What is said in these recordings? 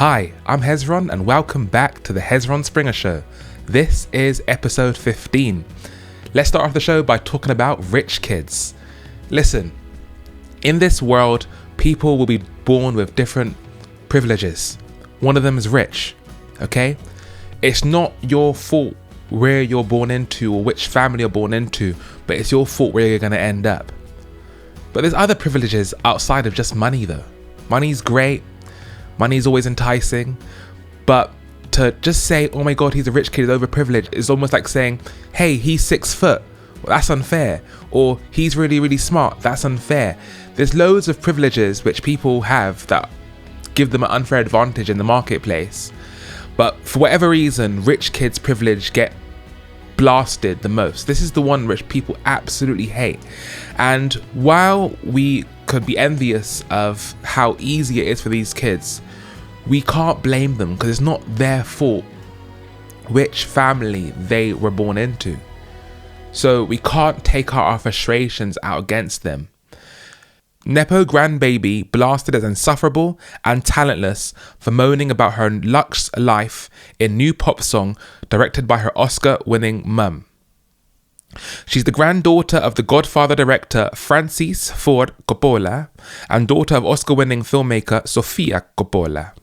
Hi, I'm Hezron and welcome back to the Hezron Springer Show. This is episode 15. Let's start off the show by talking about rich kids. Listen, in this world, people will be born with different privileges. One of them is rich, okay? It's not your fault where you're born into or which family you're born into, but it's your fault where you're going to end up. But there's other privileges outside of just money though. Money's great, money's always enticing, but to just say, oh my god, he's a rich kid, he's overprivileged, is almost like saying, hey, he's 6 foot, well, that's unfair. Or he's really, really smart, that's unfair. There's loads of privileges which people have that give them an unfair advantage in the marketplace. But for whatever reason, rich kids' privilege get blasted the most. This is the one which people absolutely hate. And while we could be envious of how easy it is for these kids, we can't blame them because it's not their fault which family they were born into. So we can't take our frustrations out against them. Nepo grandbaby blasted as insufferable and talentless for moaning about her luxe life in new pop song directed by her Oscar-winning mum. She's the granddaughter of the Godfather director Francis Ford Coppola and daughter of Oscar-winning filmmaker Sofia Coppola.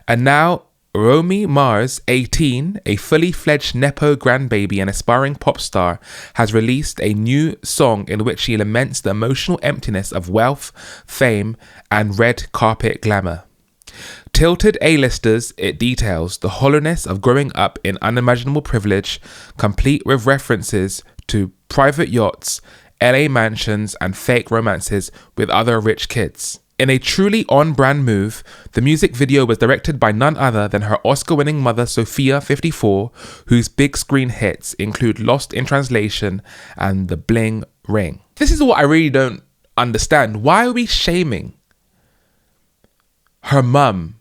And now Romy Mars, 18, a fully fledged Nepo grandbaby and aspiring pop star, has released a new song in which she laments the emotional emptiness of wealth, fame, and red carpet glamour. Tilted A-listers, it details the hollowness of growing up in unimaginable privilege, complete with references to private yachts, LA mansions, and fake romances with other rich kids. In a truly on-brand move, the music video was directed by none other than her Oscar-winning mother Sofia, 54, whose big screen hits include Lost in Translation and The Bling Ring. This is what I really don't understand. Why are we shaming her mum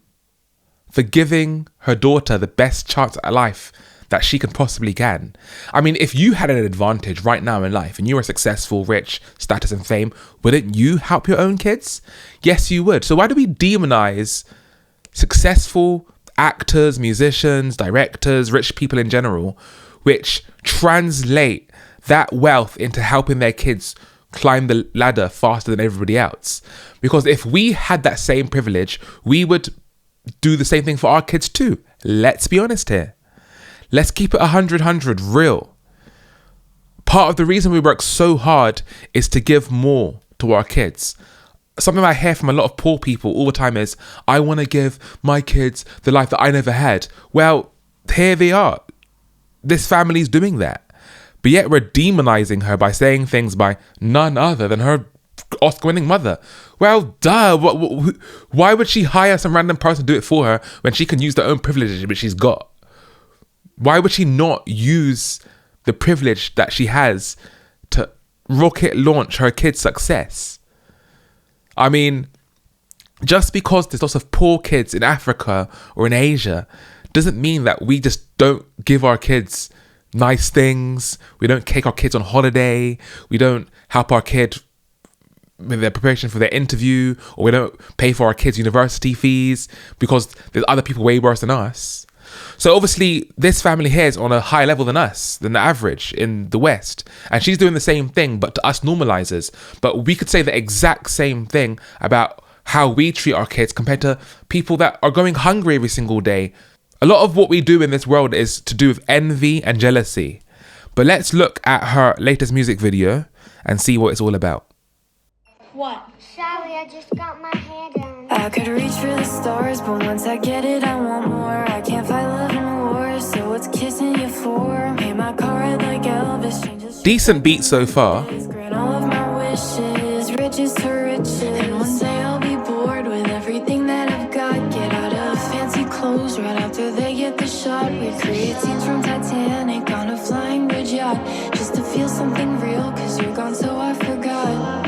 for giving her daughter the best chance at life that she can possibly can? I mean, if you had an advantage right now in life and you were successful, rich, status and fame, wouldn't you help your own kids? Yes, you would. So why do we demonize successful actors, musicians, directors, rich people in general, which translate that wealth into helping their kids climb the ladder faster than everybody else? Because if we had that same privilege, we would do the same thing for our kids too. Let's be honest here. Let's keep it 100 real. Part of the reason we work so hard is to give more to our kids. Something I hear from a lot of poor people all the time is, I want to give my kids the life that I never had. Well, here they are. This family's doing that. But yet we're demonizing her by saying things by none other than her Oscar-winning mother. Well, duh. Why would she hire some random person to do it for her when she can use her own privileges which she's got? Why would she not use the privilege that she has to rocket launch her kid's success? I mean, just because there's lots of poor kids in Africa or in Asia doesn't mean that we just don't give our kids nice things. We don't take our kids on holiday. We don't help our kid with their preparation for their interview, or we don't pay for our kids' university fees because there's other people way worse than us. So obviously this family here is on a higher level than us, than the average in the West. And she's doing the same thing, but to us normalizers. But we could say the exact same thing about how we treat our kids compared to people that are going hungry every single day. A lot of what we do in this world is to do with envy and jealousy. But let's look at her latest music video and see what it's all about. What? Sorry, I just got my hair done. I could reach for the stars, but once I get it, I want more. I can't fight love in war, so what's kissing you for? Made my car red like Elvis. Changes. Decent beat so far. Grant all of my wishes, riches to riches. And one day I'll be bored with everything that I've got. Get out of fancy clothes right after they get the shot. We create scenes from Titanic on a flying bridge yacht, just to feel something real, cause you're gone so I forgot.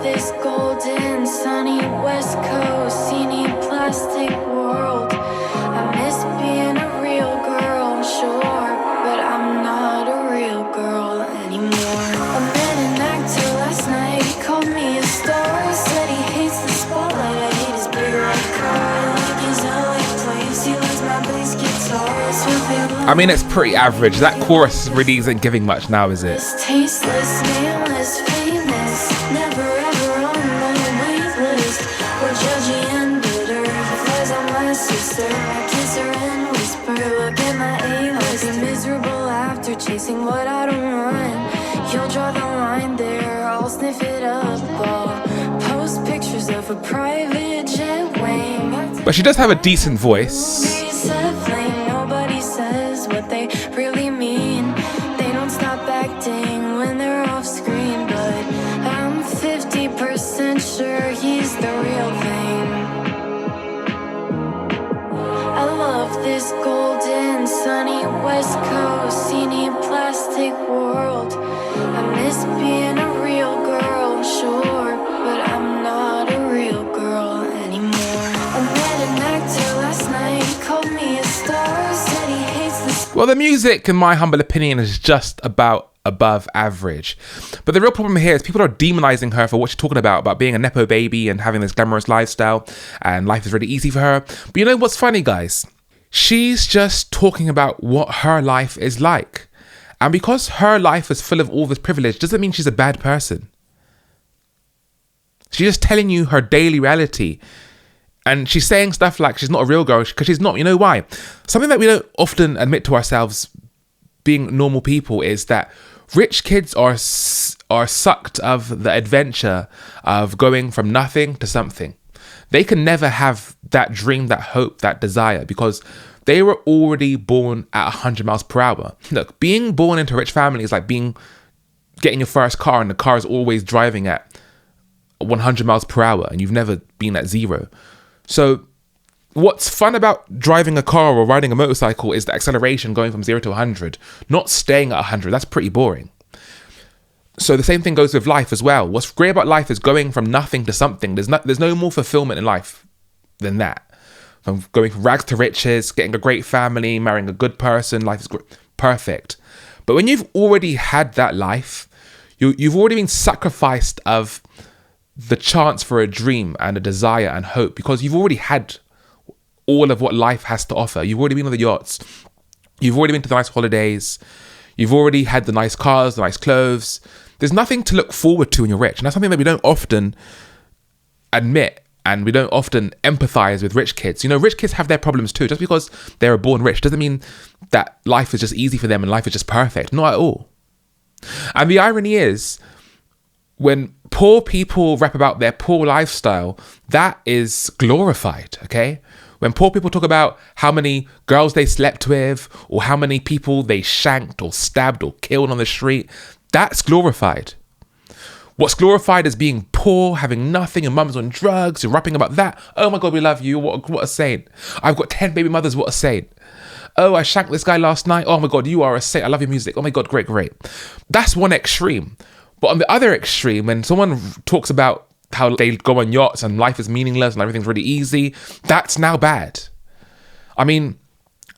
This golden, sunny West Coast, scenery plastic world. I miss being a real girl, sure, but I'm not a real girl anymore. I met an actor last night, he called me a star. Said he hates the spotlight, I hate his big red car. I mean, it's pretty average. That chorus really isn't giving much now, is it? Tasteless, nameless, famous, never ever on my wait list. We're judgy and bitter. He flies on my sister. I kiss her and whisper, look at my A-list. I'll be miserable after chasing what I don't want. You'll draw the line there, I'll sniff it up. I'll post pictures of a private jet wing. But she does have a decent voice. Nobody says what they really mean. They don't stop acting when they're off screen. But I'm 50% sure he's the real thing. I love this golden, sunny West Coast, scenery plastic world. I miss being a real girl, sure, but I'm not a real girl anymore. I met an actor last night, he called me a star, said he hates the Well, the music, in my humble opinion, is just about above average. But the real problem here is people are demonizing her for what she's talking about being a Nepo baby and having this glamorous lifestyle, and life is really easy for her. But you know what's funny, guys? She's just talking about what her life is like. And because her life is full of all this privilege, doesn't mean she's a bad person. She's just telling you her daily reality. And she's saying stuff like she's not a real girl, because she's not. You know why? Something that we don't often admit to ourselves being normal people is that rich kids are sucked of the adventure of going from nothing to something. They can never have that dream, that hope, that desire, because they were already born at 100 miles per hour. Look, being born into a rich family is like getting your first car and the car is always driving at 100 miles per hour and you've never been at zero. So what's fun about driving a car or riding a motorcycle is the acceleration going from 0 to 100, not staying at 100. That's pretty boring. So the same thing goes with life as well. What's great about life is going from nothing to something. There's no more fulfillment in life than that. From going from rags to riches, getting a great family, marrying a good person, life is perfect. But when you've already had that life, you've already been sacrificed of the chance for a dream and a desire and hope, because you've already had all of what life has to offer. You've already been on the yachts. You've already been to the nice holidays. You've already had the nice cars, the nice clothes. There's nothing to look forward to when you're rich. And that's something that we don't often admit, and we don't often empathize with rich kids. You know, rich kids have their problems too. Just because they were born rich doesn't mean that life is just easy for them and life is just perfect. Not at all. And the irony is, when poor people rap about their poor lifestyle, that is glorified, okay? When poor people talk about how many girls they slept with or how many people they shanked or stabbed or killed on the street, that's glorified. What's glorified is being poor, having nothing, and mum's on drugs, you're rapping about that. Oh my God, we love you. What a saint. I've got 10 baby mothers, what a saint. Oh, I shanked this guy last night. Oh my God, you are a saint. I love your music. Oh my God, great. That's one extreme. But on the other extreme, when someone talks about how they go on yachts and life is meaningless and everything's really easy, that's now bad. I mean,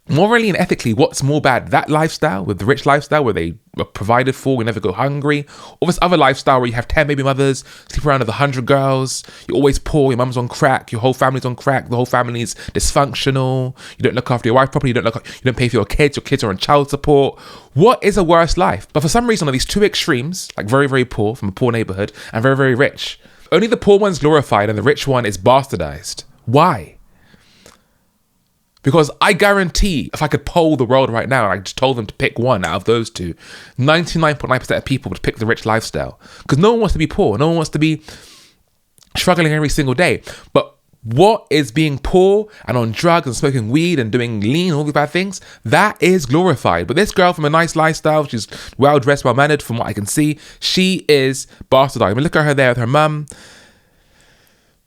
morally and ethically, what's more bad? That lifestyle, with the rich lifestyle where they are provided for, we never go hungry, or this other lifestyle where you have 10 baby mothers, sleep around with 100 girls, you're always poor, your mum's on crack, your whole family's on crack, the whole family's dysfunctional, you don't look after your wife properly, you don't pay for your kids are on child support. What is a worse life? But for some reason, on these two extremes, like very, very poor from a poor neighborhood and very, very rich, only the poor one's glorified and the rich one is bastardized. Why? Because I guarantee if I could poll the world right now and I just told them to pick one out of those two, 99.9% of people would pick the rich lifestyle. Because no one wants to be poor. No one wants to be struggling every single day. But what is being poor and on drugs and smoking weed and doing lean, all these bad things, that is glorified. But this girl from a nice lifestyle, she's well-dressed, well-mannered from what I can see, she is bastardized. I mean, look at her there with her mum.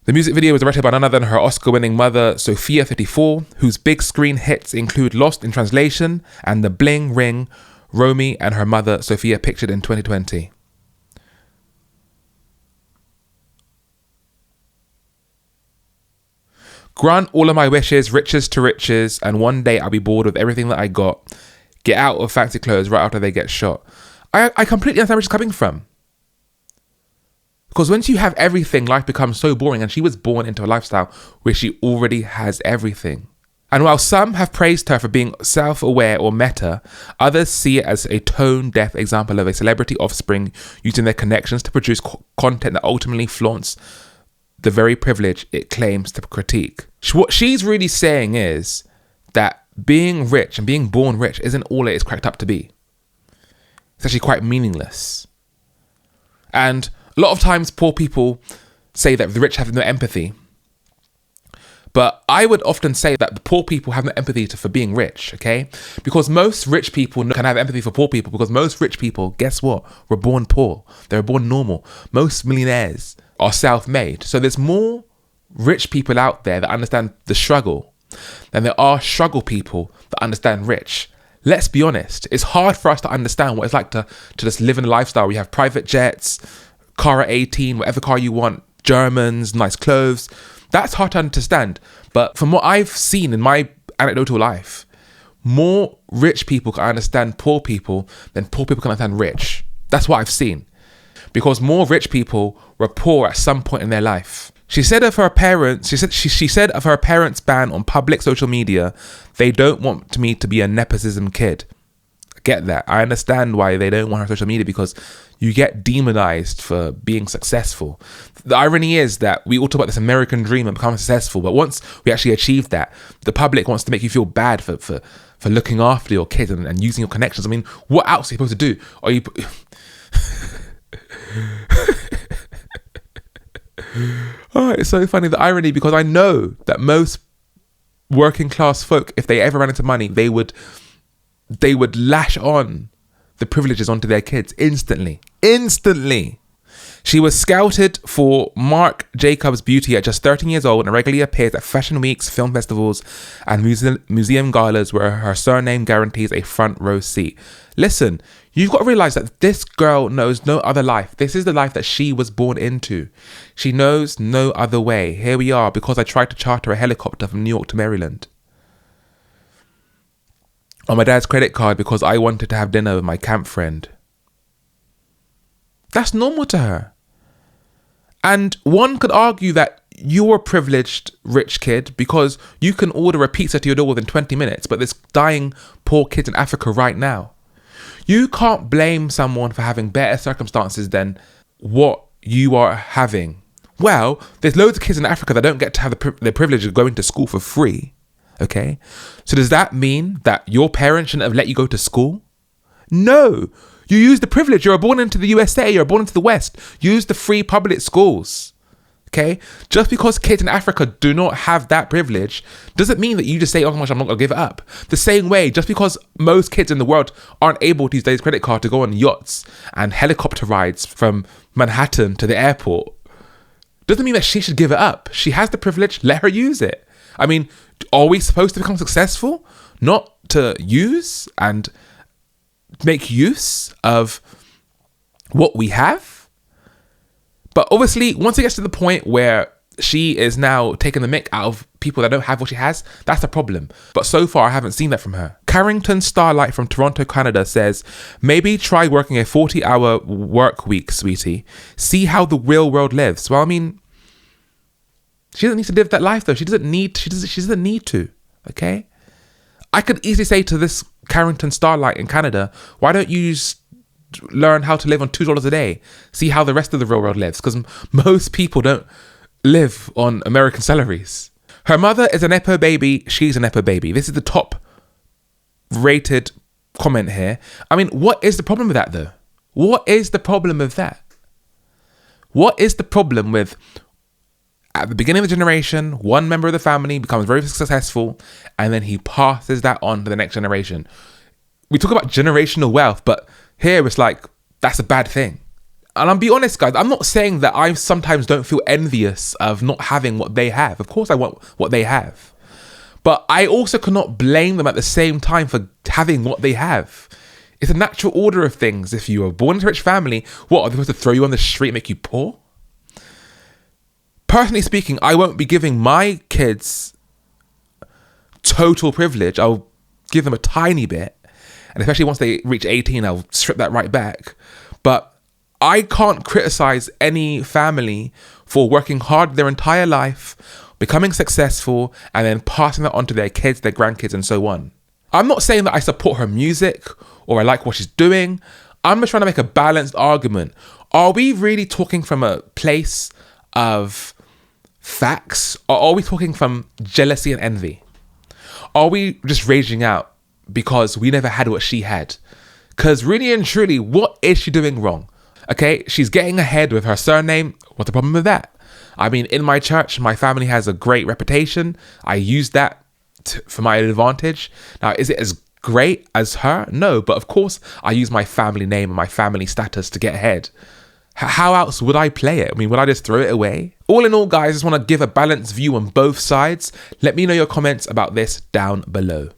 The music video was directed by none other than her Oscar-winning mother, Sophia 54, whose big screen hits include Lost in Translation and the bling ring Romy and her mother, Sophia, pictured in 2020. Grant all of my wishes, riches to riches, and one day I'll be bored with everything that I got. Get out of fancy clothes right after they get shot. I completely understand where she's coming from. Because once you have everything, life becomes so boring, and she was born into a lifestyle where she already has everything. And while some have praised her for being self-aware or meta, others see it as a tone-deaf example of a celebrity offspring using their connections to produce content that ultimately flaunts the very privilege it claims to critique. What she's really saying is that being rich and being born rich isn't all it is cracked up to be. It's actually quite meaningless. And a lot of times poor people say that the rich have no empathy. But I would often say that the poor people have no empathy for being rich, okay? Because most rich people can have empathy for poor people, because most rich people, guess what? Were born poor. They were born normal. Most millionaires are self-made. So there's more rich people out there that understand the struggle than there are struggle people that understand rich. Let's be honest. It's hard for us to understand what it's like to just live in a lifestyle where you have private jets, car at 18, whatever car you want, Germans, nice clothes. That's hard to understand. But from what I've seen in my anecdotal life, more rich people can understand poor people than poor people can understand rich. That's what I've seen. Because more rich people were poor at some point in their life. She said of her parents, she said of her parents' ban on public social media, they don't want me to be a nepotism kid. I get that. I understand why they don't want her social media, because you get demonized for being successful. The irony is that we all talk about this American dream and becoming successful, but once we actually achieve that, the public wants to make you feel bad for looking after your kids and using your connections. I mean, what else are you supposed to do? Are you... Oh, it's so funny, the irony, because I know that most working class folk, if they ever ran into money, they would lash on the privileges onto their kids instantly. She was scouted for Marc Jacobs beauty at just 13 years old and regularly appears at fashion weeks, film festivals and museum galas where her surname guarantees a front row seat. Listen, you've got to realize that this girl knows no other life. This is the life that she was born into. She knows no other way. Here we are, because I tried to charter a helicopter from New York to Maryland on my dad's credit card because I wanted to have dinner with my camp friend. That's normal to her. And one could argue that you're a privileged rich kid because you can order a pizza to your door within 20 minutes, but there's dying poor kids in Africa right now. You can't blame someone for having better circumstances than what you are having. Well, there's loads of kids in Africa that don't get to have the privilege of going to school for free. Okay? So does that mean that your parents shouldn't have let you go to school? No. You use the privilege. You're born into the USA. You're born into the West. Use the free public schools. Okay? Just because kids in Africa do not have that privilege doesn't mean that you just say, oh gosh, I'm not going to give it up. The same way, just because most kids in the world aren't able to use their credit card to go on yachts and helicopter rides from Manhattan to the airport, doesn't mean that she should give it up. She has the privilege. Let her use it. I mean, are we supposed to become successful? Not to use and make use of what we have? But obviously, once it gets to the point where she is now taking the mick out of people that don't have what she has, that's a problem. But so far, I haven't seen that from her. Carrington Starlight from Toronto, Canada says, maybe try working a 40-hour work week, sweetie. See how the real world lives. Well, I mean, she doesn't need to live that life though. She doesn't need to, okay? I could easily say to this Carrington Starlight in Canada, why don't you learn how to live on $2 a day? See how the rest of the real world lives, because most people don't live on American salaries. Her mother is a Nepo baby. She's a Nepo baby. This is the top rated comment here. I mean, what is the problem with that though? What is the problem with that? What is the problem with, at the beginning of the generation, one member of the family becomes very successful and then he passes that on to the next generation? We talk about generational wealth, but here it's like, that's a bad thing. And I'll be honest, guys, I'm not saying that I sometimes don't feel envious of not having what they have. Of course I want what they have. But I also cannot blame them at the same time for having what they have. It's a natural order of things. If you were born into a rich family, what, are they supposed to throw you on the street and make you poor? Personally speaking, I won't be giving my kids total privilege. I'll give them a tiny bit. And especially once they reach 18, I'll strip that right back. But I can't criticize any family for working hard their entire life, becoming successful, and then passing that on to their kids, their grandkids, and so on. I'm not saying that I support her music or I like what she's doing. I'm just trying to make a balanced argument. Are we really talking from a place of facts, or are we talking from jealousy and envy? Are we just raging out because we never had what she had? Because really and truly, what is she doing wrong? Okay, she's getting ahead with her surname. What's the problem with that? I mean, in my church, my family has a great reputation. I use that for my advantage. Now, is it as great as her? No, but of course, I use my family name and my family status to get ahead. How else would I play it? I mean, would I just throw it away? All in all, guys, I just want to give a balanced view on both sides. Let me know your comments about this down below.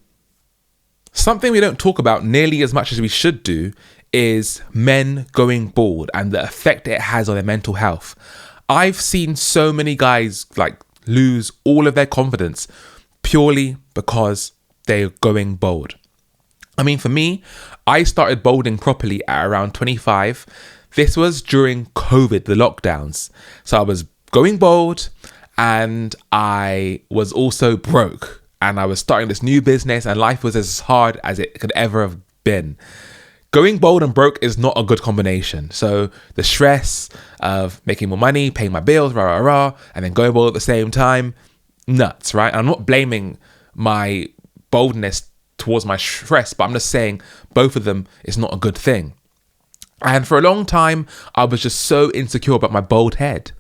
Something we don't talk about nearly as much as we should do is men going bald and the effect it has on their mental health. I've seen so many guys lose all of their confidence purely because they're going bald. I mean, for me, I started balding properly at around 25. This was during COVID, the lockdowns. So I was going bald and I was also broke, and I was starting this new business and life was as hard as it could ever have been. Going bald and broke is not a good combination. So the stress of making more money, paying my bills, and then going bald at the same time, nuts, right? I'm not blaming my boldness towards my stress, but I'm just saying both of them is not a good thing. And for a long time, I was just so insecure about my bald head.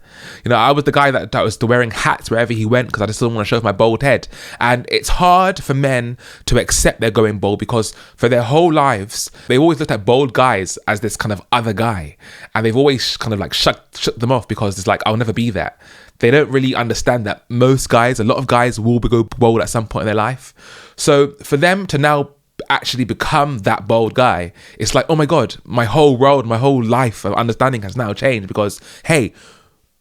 You know, I was the guy that was wearing hats wherever he went because I just didn't want to show off my bald head. And it's hard for men to accept they're going bald because for their whole lives, they always looked at bald guys as this kind of other guy. And they've always kind of shut them off because it's I'll never be that. They don't really understand that a lot of guys will go bald at some point in their life. So for them to now actually become that bold guy, it's oh my God, my whole world, my whole life of understanding has now changed because, hey,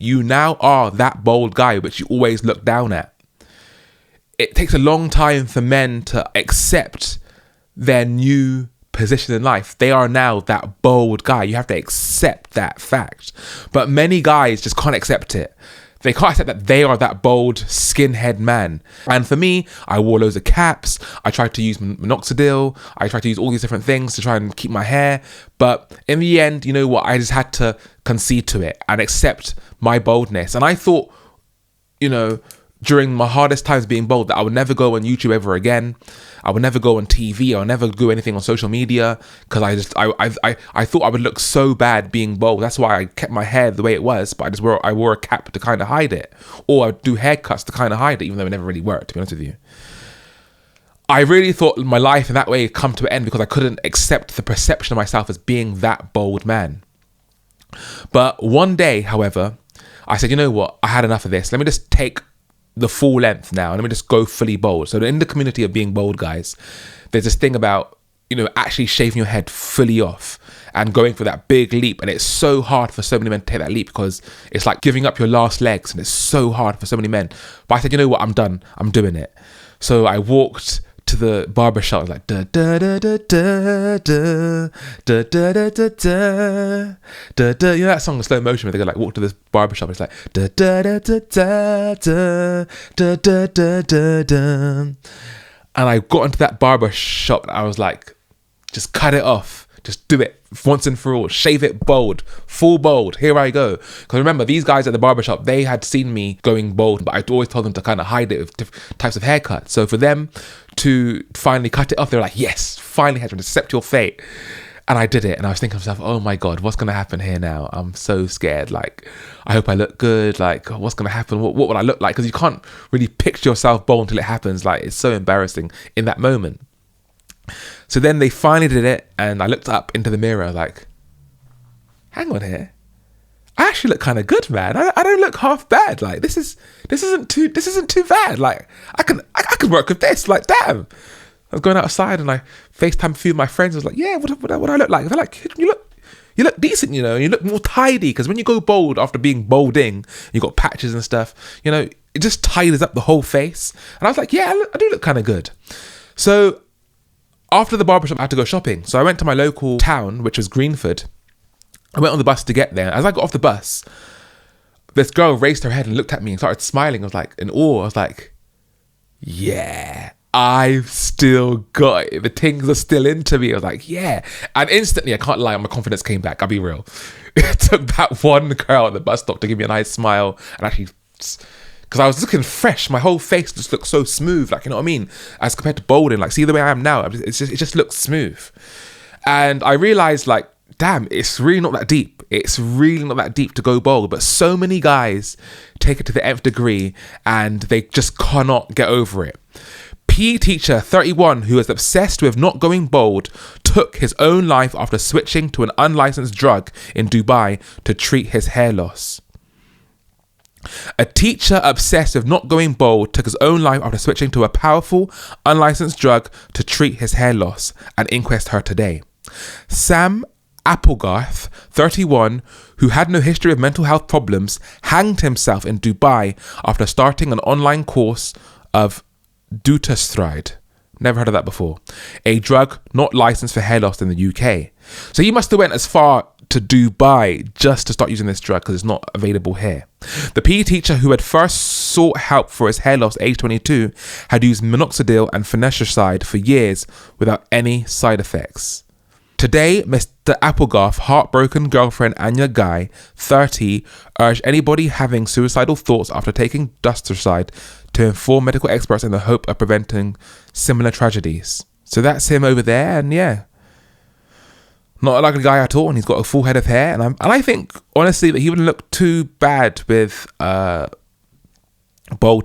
you now are that bold guy which you always look down at. It takes a long time for men to accept their new position in life. They are now that bold guy. You have to accept that fact. But many guys just can't accept it. They can't accept that they are that bold skinhead man. And for me, I wore loads of caps. I tried to use minoxidil. I tried to use all these different things to try and keep my hair. But in the end, you know what? I just had to concede to it and accept my boldness. And I thought, during my hardest times being bold, that I would never go on YouTube ever again. I would never go on TV. I would never do anything on social media because I thought I would look so bad being bold. That's why I kept my hair the way it was, but I wore a cap to kind of hide it, or I'd do haircuts to kind of hide it, even though it never really worked, to be honest with you. I really thought my life in that way had come to an end because I couldn't accept the perception of myself as being that bold man. But one day, however, I said, you know what? I had enough of this. Let me just take the full length now, and let me just go fully bold. So in the community of being bold guys, there's this thing about actually shaving your head fully off and going for that big leap. And it's so hard for so many men to take that leap because it's like giving up your last legs, and it's so hard for so many men. But I said, you know what? I'm done. I'm doing it. So I walked to the barber shop. I was like da da da da da da da da da da da da. You know that song in slow motion where they go walk to this barber shop. It's like da da da da da da da da da da da. And I got into that barber shop. And I was like, just cut it off. Just do it once and for all. Shave it bald, full bald. Here I go. Because remember, these guys at the barbershop, they had seen me going bald, but I'd always told them to kind of hide it with different types of haircuts. So for them to finally cut it off, they were like, yes, finally, Hezron, accept your fate. And I did it. And I was thinking to myself, oh my God, what's going to happen here now? I'm so scared. I hope I look good. What's going to happen? What will I look like? Because you can't really picture yourself bald until it happens. It's so embarrassing in that moment. So then they finally did it, and I looked up into the mirror hang on here, I actually look kind of good, man. I don't look half bad. This isn't too bad. I can work with this. Damn. I was going outside and I FaceTimed a few of my friends. I was like, yeah, what I look like? They're like, you look decent, you look more tidy, because when you go bald after being balding, you got patches and stuff, it just tidies up the whole face. And I was like, yeah, I do look kind of good. So after the barbershop, I had to go shopping. So I went to my local town, which was Greenford. I went on the bus to get there. As I got off the bus, this girl raised her head and looked at me and started smiling. I was like, in awe. I was like, yeah, I've still got it. The things are still into me. I was like, yeah. And instantly, I can't lie, my confidence came back. I'll be real. It took that one girl at the bus stop to give me a nice smile and actually, because I was looking fresh. My whole face just looked so smooth, like, you know what I mean? As compared to balding, like, see the way I am now, it just looks smooth. And I realized, like, damn, it's really not that deep. It's really not that deep to go bald. But so many guys take it to the nth degree and they just cannot get over it. PE teacher 31 who is obsessed with not going bald took his own life after switching to an unlicensed drug in Dubai to treat his hair loss. A teacher obsessed with not going bald took his own life after switching to a powerful, unlicensed drug to treat his hair loss, an inquest heard today. Sam Applegarth, 31, who had no history of mental health problems, hanged himself in Dubai after starting an online course of dutasteride. Never heard of that before. A drug not licensed for hair loss in the UK. So he must have went as far to Dubai just to start using this drug because it's not available here. The PE teacher who had first sought help for his hair loss aged 22 had used minoxidil and finasteride for years without any side effects. Today, Mr. Applegarth, heartbroken girlfriend Anya Guy, 30, urged anybody having suicidal thoughts after taking dutasteride to inform medical experts in the hope of preventing similar tragedies. So that's him over there, and yeah, not a ugly guy at all, and he's got a full head of hair, and I think honestly that he wouldn't look too bad with bald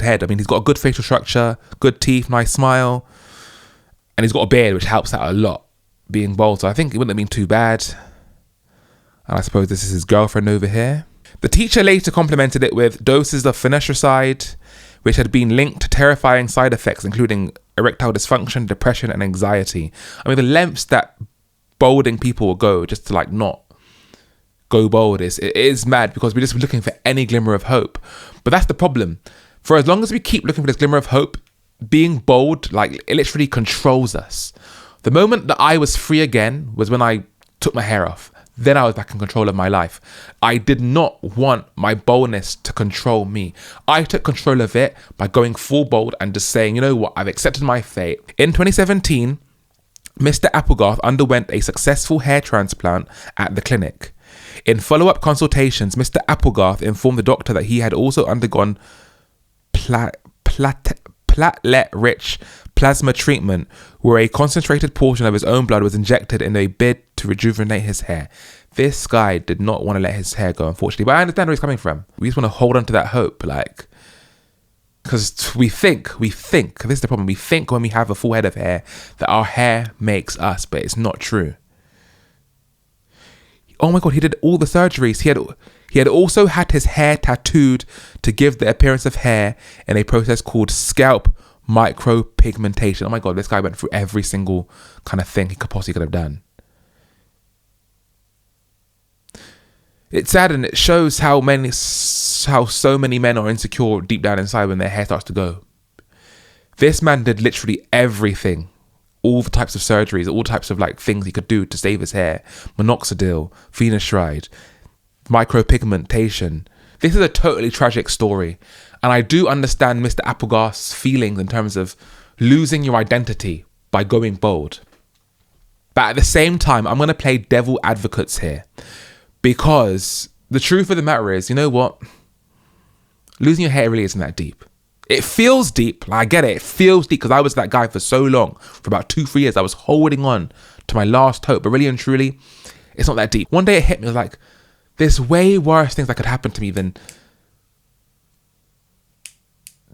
head. I mean, he's got a good facial structure, good teeth, nice smile, and he's got a beard, which helps out a lot being bald. So I think it wouldn't have been too bad. And I suppose this is his girlfriend over here. The teacher later complimented it with doses of finasteride, which had been linked to terrifying side effects, including erectile dysfunction, depression, and anxiety. I mean, the lengths that balding people will go just to like not go bald it is mad, because we're just looking for any glimmer of hope. But that's the problem. For as long as we keep looking for this glimmer of hope, being bald, like, it literally controls us. The moment that I was free again was when I took my hair off. Then I was back in control of my life. I did not want my baldness to control me. I took control of it by going full bald and just saying, you know what, I've accepted my fate. In 2017, Mr. Applegarth underwent a successful hair transplant at the clinic. In follow-up consultations, Mr. Applegarth informed the doctor that he had also undergone platelet-rich plasma treatment, where a concentrated portion of his own blood was injected in a bid to rejuvenate his hair. This guy did not want to let his hair go, unfortunately, but I understand where he's coming from. We just want to hold on to that hope, like, because we think, this is the problem, we think when we have a full head of hair that our hair makes us, but it's not true. Oh my God, he did all the surgeries. He had also had his hair tattooed to give the appearance of hair in a process called scalp micropigmentation. Oh my God, this guy went through every single kind of thing he could have done. It's sad, and it shows how so many men are insecure deep down inside when their hair starts to go. This man did literally everything. All the types of surgeries, all types of like things he could do to save his hair. Minoxidil, finasteride, micropigmentation. This is a totally tragic story. And I do understand Mr. Applegarth's feelings in terms of losing your identity by going bald. But at the same time, I'm going to play devil advocates here. Because the truth of the matter is, you know what? Losing your hair really isn't that deep. It feels deep. I get it. It feels deep because I was that guy for so long. For about 2-3 years, I was holding on to my last hope. But really and truly, it's not that deep. One day it hit me. I was like, there's way worse things that could happen to me than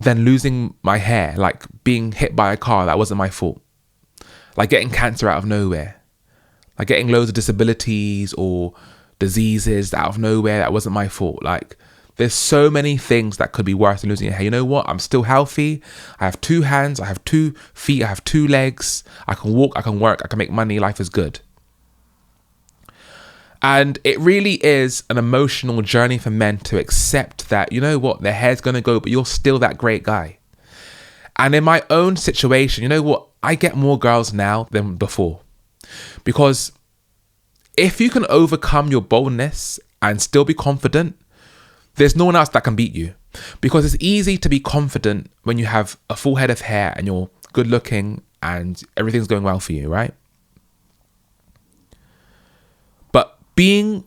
losing my hair. Like being hit by a car that wasn't my fault. Like getting cancer out of nowhere. Like getting loads of disabilities or diseases out of nowhere that wasn't my fault. Like, there's so many things that could be worse than losing your hair. You know what? I'm still healthy. I have 2 hands. I have 2 feet. I have 2 legs. I can walk. I can work. I can make money. Life is good. And it really is an emotional journey for men to accept that, you know what? Their hair's going to go, but you're still that great guy. And in my own situation, you know what? I get more girls now than before. Because if you can overcome your boldness and still be confident, There's no one else that can beat you, because it's easy to be confident when you have a full head of hair and you're good looking and everything's going well for you, right? But being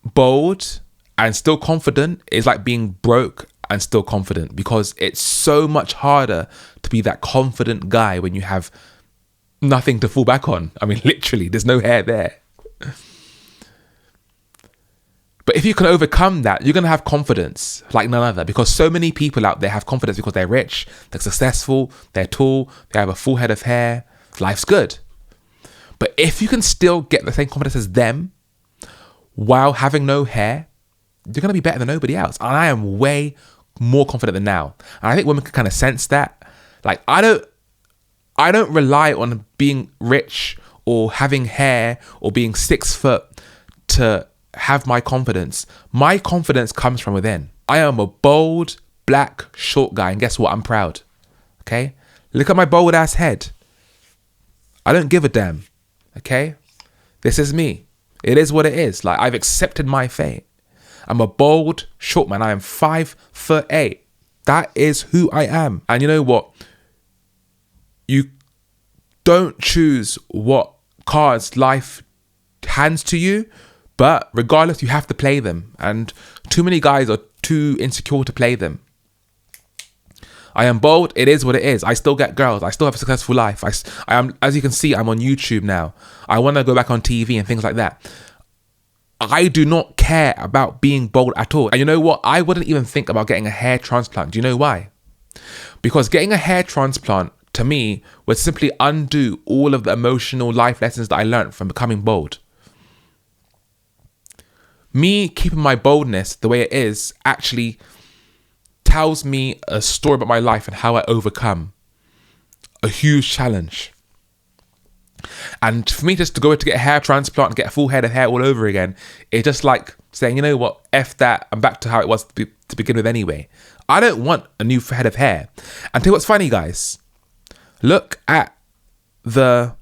bold and still confident is like being broke and still confident, because it's so much harder to be that confident guy when you have nothing to fall back on. I mean, literally, there's no hair there. But if you can overcome that, you're going to have confidence like none other, because so many people out there have confidence because they're rich, they're successful, they're tall, they have a full head of hair, life's good. But if you can still get the same confidence as them while having no hair, you're going to be better than nobody else. And I am way more confident than now. And I think women can kind of sense that. Like, I don't rely on being rich or having hair or being 6 foot to have my confidence. My confidence comes from within. I am a bold, black, short guy, and guess what? I'm proud. Okay? Look at my bold ass head. I don't give a damn. Okay? This is me. It is what it is. Like, I've accepted my fate. I'm a bold, short man. I am 5'8". That is who I am. And you know what? You don't choose what cards life hands to you, but regardless, you have to play them. And too many guys are too insecure to play them. I am bold. It is what it is. I still get girls. I still have a successful life. I am, as you can see, I'm on YouTube now. I want to go back on TV and things like that. I do not care about being bold at all. And you know what? I wouldn't even think about getting a hair transplant. Do you know why? Because getting a hair transplant, to me, would simply undo all of the emotional life lessons that I learned from becoming bold. Me keeping my boldness the way it is actually tells me a story about my life and how I overcome a huge challenge. And for me just to go to get a hair transplant and get a full head of hair all over again, it's just like saying, you know what, F that, I'm back to how it was to begin with anyway. I don't want a new head of hair. And tell you what's funny, guys. Look at the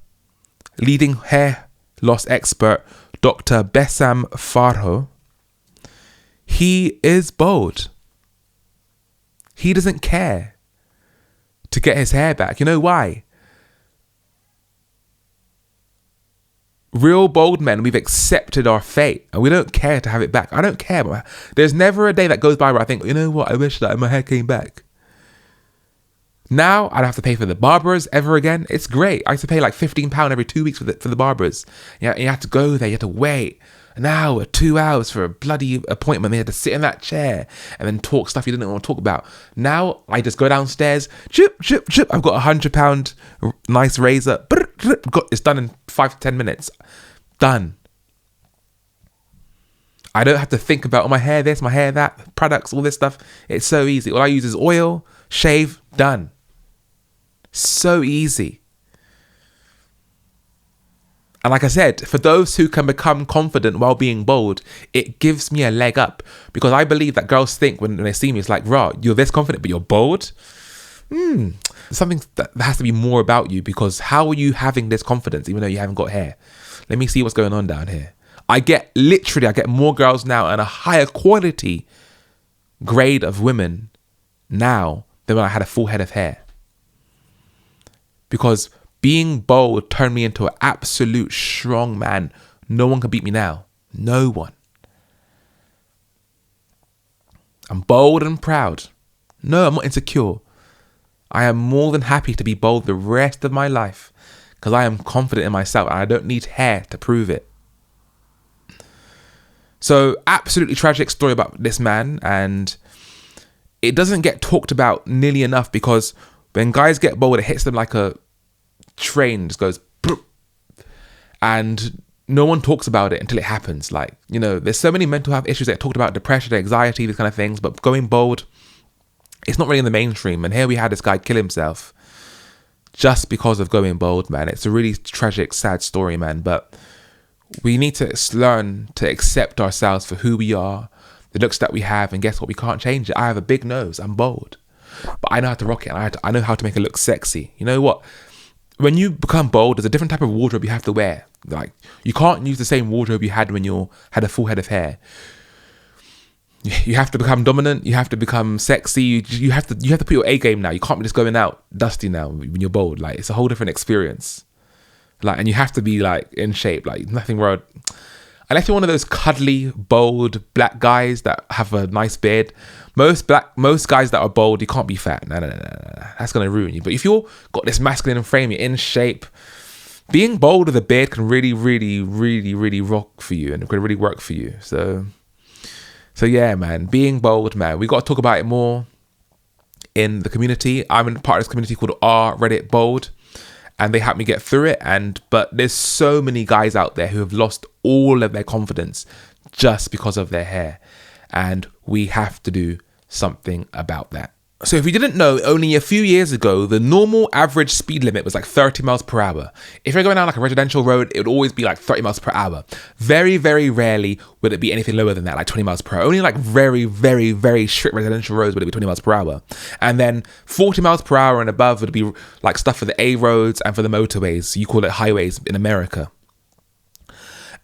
leading hair loss expert, Dr. Bessam Farho. He is bold. He doesn't care to get his hair back. You know why? Real bold men, we've accepted our fate and we don't care to have it back. I don't care. But there's never a day that goes by where I think, you know what, I wish that my hair came back. Now I don't have to pay for the barbers ever again. It's great. I used to pay like £15 every 2 weeks for the barbers. You had to go there, you had to wait an hour, 2 hours for a bloody appointment. They had to sit in that chair and then talk stuff you didn't want to talk about. Now I just go downstairs, chip, chip, chip. I've got £100 nice razor. It's done in 5 to 10 minutes. Done. I don't have to think about, oh, my hair this, my hair that, products, all this stuff. It's so easy. All I use is oil, shave, done. So easy. And like I said, for those who can become confident while being bold, it gives me a leg up, because I believe that girls think when they see me, it's like, rah, you're this confident, but you're bold. Something that has to be more about you, because how are you having this confidence even though you haven't got hair? Let me see what's going on down here. I get more girls now and a higher quality grade of women now than when I had a full head of hair. Because being bold turned me into an absolute strong man. No one can beat me now. No one. I'm bold and proud. No, I'm not insecure. I am more than happy to be bold the rest of my life, because I am confident in myself and I don't need hair to prove it. So, absolutely tragic story about this man, and it doesn't get talked about nearly enough, because when guys get bold, it hits them like a train, just goes, and no one talks about it until it happens. Like, you know, there's so many mental health issues that are talked about, depression, anxiety, these kind of things, but going bold, it's not really in the mainstream. And here we had this guy kill himself just because of going bold, man. It's a really tragic, sad story, man. But we need to learn to accept ourselves for who we are, the looks that we have, and guess what? We can't change it. I have a big nose. I'm bold. But I know how to rock it, and I know how to make it look sexy. You know what? When you become bold, there's a different type of wardrobe you have to wear. Like, you can't use the same wardrobe you had when you had a full head of hair. You have to become dominant. You have to become sexy. You have to put your A game now. You can't be just going out dusty now when you're bold. Like, it's a whole different experience. Like, and you have to be like in shape. Like, nothing wrong. Unless you're one of those cuddly, bold black guys that have a nice beard. Most guys that are bold, you can't be fat. No. That's gonna ruin you. But if you're got this masculine frame, you're in shape. Being bold with a beard can really, really, really, really rock for you, and it can really work for you. So yeah, man, being bold, man. We got to talk about it more in the community. I'm in part of this community called R Reddit Bold, and they help me get through it. But there's so many guys out there who have lost all of their confidence just because of their hair, and we have to do something about that. So if you didn't know, only a few years ago, the normal average speed limit was like 30 miles per hour. If you're going down like a residential road, it would always be like 30 miles per hour. Very, very rarely would it be anything lower than that, like 20 miles per hour. Only like very, very, very strict residential roads would it be 20 miles per hour. And then 40 miles per hour and above would be like stuff for the A roads and for the motorways. You call it highways in America.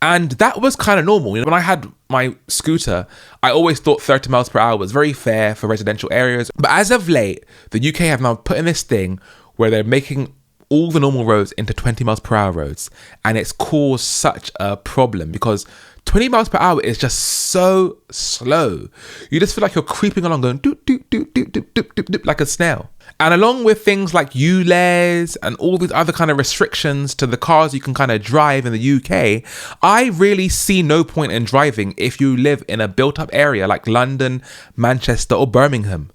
And that was kind of normal. You know, when I had my scooter, I always thought 30 miles per hour was very fair for residential areas. But as of late, the UK have now put in this thing where they're making all the normal roads into 20 miles per hour roads. And it's caused such a problem because 20 miles per hour is just so slow. You just feel like you're creeping along going doop, doop, doop, doop, doop, doop, doop, doop, like a snail. And along with things like ULEZ and all these other kind of restrictions to the cars you can kind of drive in the UK, I really see no point in driving if you live in a built up area like London, Manchester or Birmingham.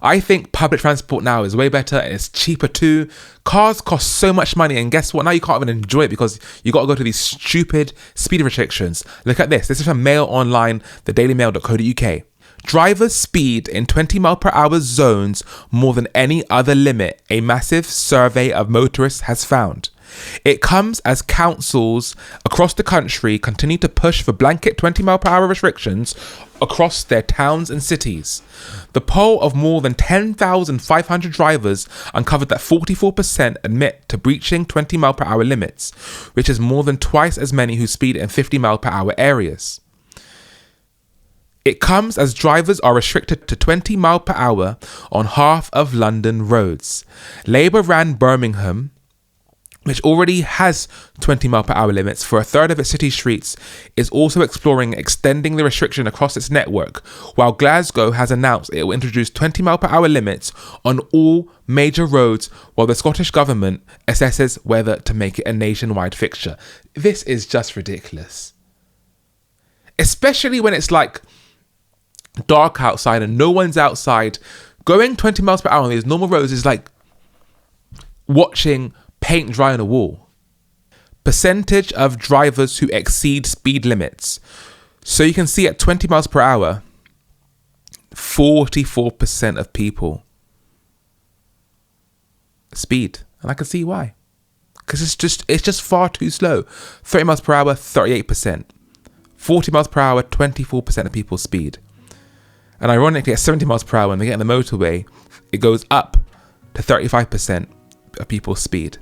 I think public transport now is way better and it's cheaper too. Cars cost so much money, and guess what? Now you can't even enjoy it because you got to go to these stupid speed restrictions. Look at this. This is from Mail Online, thedailymail.co.uk. Drivers speed in 20 mile per hour zones more than any other limit, a massive survey of motorists has found. It comes as councils across the country continue to push for blanket 20 mile per hour restrictions across their towns and cities. The poll of more than 10,500 drivers uncovered that 44% admit to breaching 20 mile per hour limits, which is more than twice as many who speed in 50 mile per hour areas. It comes as drivers are restricted to 20 mile per hour on half of London roads. Labour ran Birmingham, which already has 20 mile per hour limits for a third of its city streets, is also exploring extending the restriction across its network, while Glasgow has announced it will introduce 20 mile per hour limits on all major roads, while the Scottish government assesses whether to make it a nationwide fixture. This is just ridiculous. Especially when it's like dark outside and no one's outside. Going 20 miles per hour on these normal roads is like watching paint dry on a wall. Percentage of drivers who exceed speed limits. So you can see at 20 miles per hour, 44% of people speed. And I can see why. Because it's just far too slow. 30 miles per hour, 38%. 40 miles per hour, 24% of people speed. And ironically, at 70 miles per hour, when they get on the motorway, it goes up to 35% of people's speed.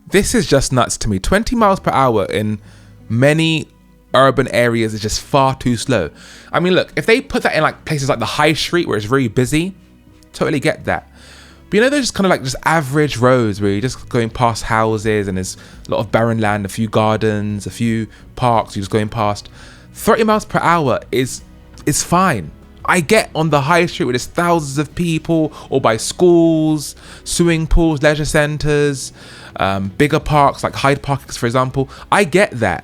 This is just nuts to me. 20 miles per hour in many urban areas is just far too slow. I mean, look, if they put that in like places like the high street where it's very busy, totally get that. But you know, there's just kind of like just average roads where you're just going past houses and there's a lot of barren land, a few gardens, a few parks you're just going past. 30 miles per hour is fine. I get on the high street where there's thousands of people, or by schools, swimming pools, leisure centres, bigger parks like Hyde Park, for example. I get that.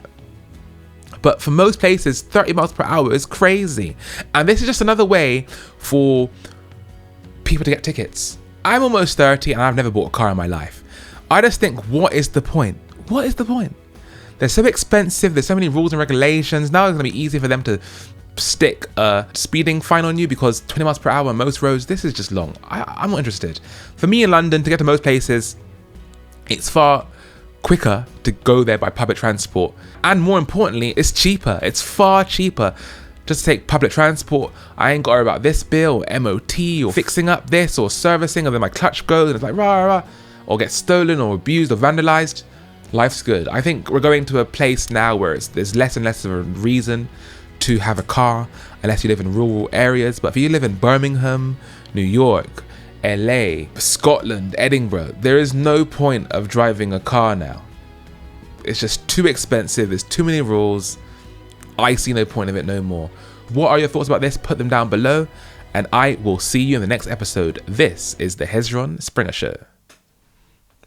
But for most places, 30 miles per hour is crazy. And this is just another way for people to get tickets. I'm almost 30 and I've never bought a car in my life. I just think, what is the point? What is the point? They're so expensive. There's so many rules and regulations. Now it's going to be easy for them to stick a speeding fine on you because 20 miles per hour on most roads, this is just long. I'm not interested. For me in London, to get to most places, it's far quicker to go there by public transport. And more importantly, it's cheaper. It's far cheaper just to take public transport. I ain't got to worry about this bill, or MOT, or fixing up this, or servicing, and then my clutch goes and it's like rah, rah, or gets stolen or abused or vandalized. Life's good. I think we're going to a place now where there's less and less of a reason to have a car unless you live in rural areas. But if you live in Birmingham, New York, LA, Scotland, Edinburgh, there is no point of driving a car now. It's just too expensive. There's too many rules. I see no point of it no more. What are your thoughts about this? Put them down below, and I will see you in the next episode. This is the Hezron Springer Show.